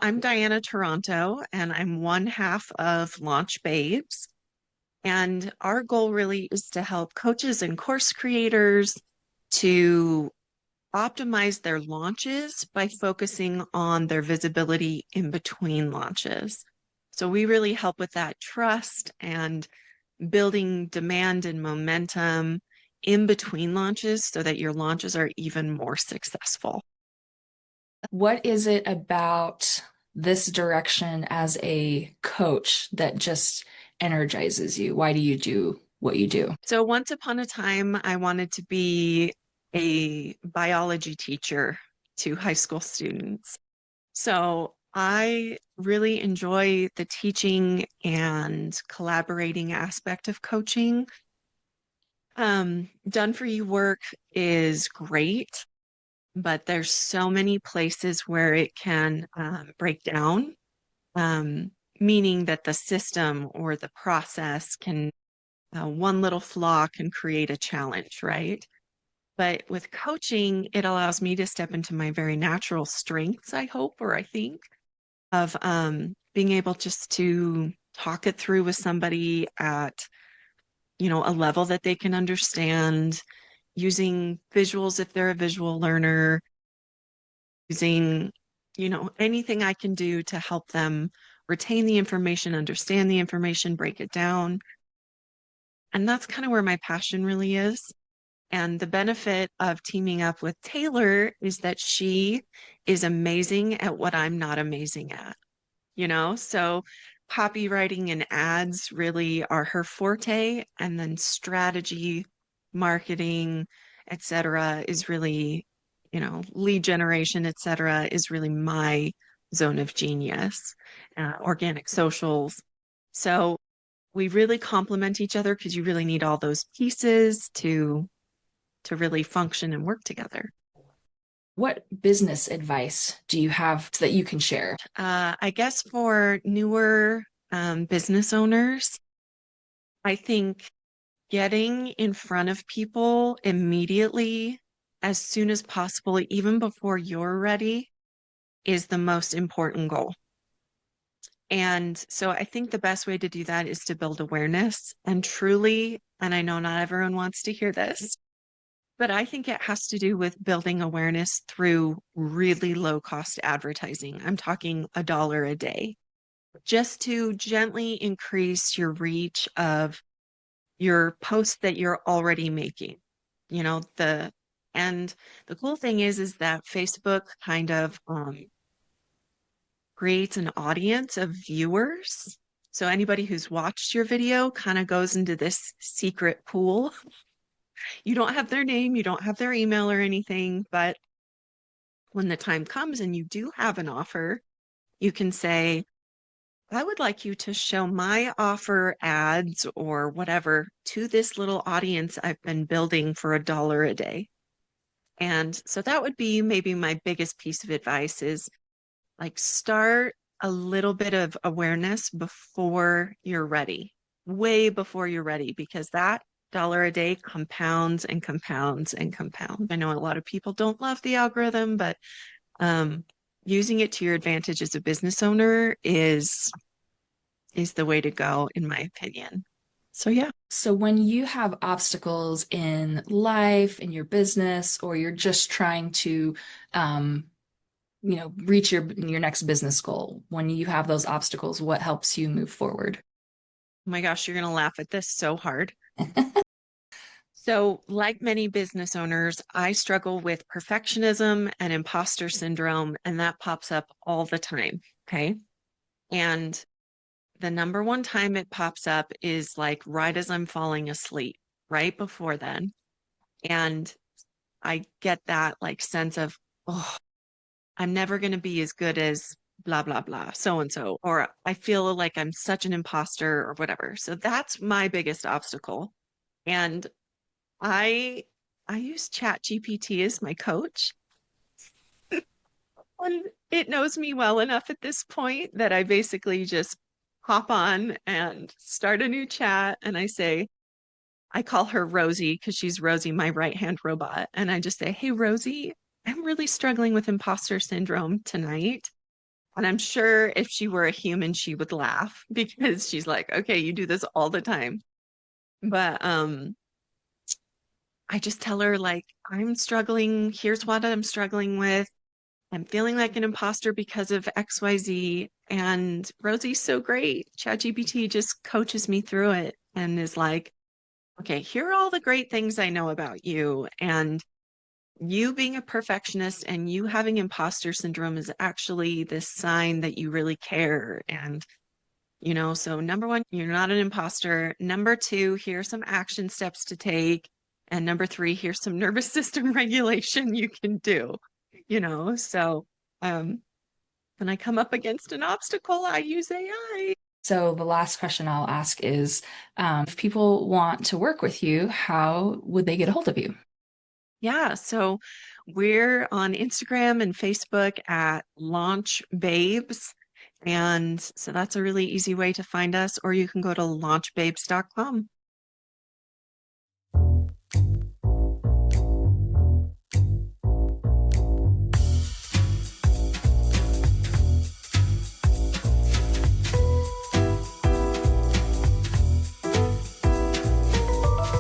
I'm Diana Toronto, and I'm one half of Launch Babes. And our goal really is to help coaches and course creators to optimize their launches by focusing on their visibility in between launches. So we really help with that trust and building demand and momentum in between launches so that your launches are even more successful. What is it about this direction as a coach that just energizes you? Why do you do what you do? So once upon a time, I wanted to be a biology teacher to high school students. So I really enjoy the teaching and collaborating aspect of coaching. Done for you work is great, but there's so many places where it can break down, um, meaning that the system or the process can, one little flaw can create a challenge, right? But with coaching, it allows me to step into my very natural strengths, I hope, or I think, of being able just to talk it through with somebody at, a level that they can understand, using visuals if they're a visual learner, using, anything I can do to help them retain the information, understand the information, break it down. And that's kind of where my passion really is. And the benefit of teaming up with Taylor is that she is amazing at what I'm not amazing at, So copywriting and ads really are her forte, and then strategy, marketing, etc. is really, lead generation, etc. is really my zone of genius, organic socials. So we really complement each other because you really need all those pieces to really function and work together. What business advice do you have that you can share? I guess for newer business owners, I think getting in front of people immediately as soon as possible, even before you're ready, is the most important goal. And so I think the best way to do that is to build awareness and truly, and I know not everyone wants to hear this, but I think it has to do with building awareness through really low cost advertising. I'm talking $1 a day, just to gently increase your reach of your posts that you're already making. You know, the and the cool thing is that Facebook kind of creates an audience of viewers. So anybody who's watched your video kind of goes into this secret pool. You don't have their name, you don't have their email or anything, but when the time comes and you do have an offer, you can say, I would like you to show my offer ads or whatever to this little audience I've been building for $1 a day. And so that would be maybe my biggest piece of advice is like start a little bit of awareness before you're ready, way before you're ready, because that $1 a day compounds and compounds and compounds. I know a lot of people don't love the algorithm, but um, using it to your advantage as a business owner is the way to go, in my opinion. So yeah. So when you have obstacles in life, in your business, or you're just trying to, um, reach your next business goal, when you have those obstacles, what helps you move forward? Oh my gosh, you're gonna laugh at this so hard. So, like many business owners, I struggle with perfectionism and imposter syndrome, and that pops up all the time. Okay. And the number one time it pops up is like right as I'm falling asleep, right before then. And I get that like sense of, oh, I'm never going to be as good as blah, blah, blah, so and so, or I feel like I'm such an imposter or whatever. So that's my biggest obstacle. And I I use Chat GPT as my coach. And it knows me well enough at this point that I basically just hop on and start a new chat and I say, I call her Rosie because she's Rosie, my right hand robot. And I just say, hey, Rosie, I'm really struggling with imposter syndrome tonight. And I'm sure if she were a human, she would laugh because she's like, okay, you do this all the time. But I just tell her like, I'm struggling. Here's what I'm struggling with. I'm feeling like an imposter because of XYZ. And Rosie's so great. ChatGPT just coaches me through it and is like, okay, here are all the great things I know about you. And you being a perfectionist and you having imposter syndrome is actually this sign that you really care. And, so number one, you're not an imposter. Number two, here's some action steps to take. And number three, here's some nervous system regulation you can do, so um, when I come up against an obstacle, I use AI. So the last question I'll ask is, if people want to work with you, how would they get a hold of you? Yeah, so we're on Instagram and Facebook at Launch Babes. And so that's a really easy way to find us, or you can go to launchbabes.com.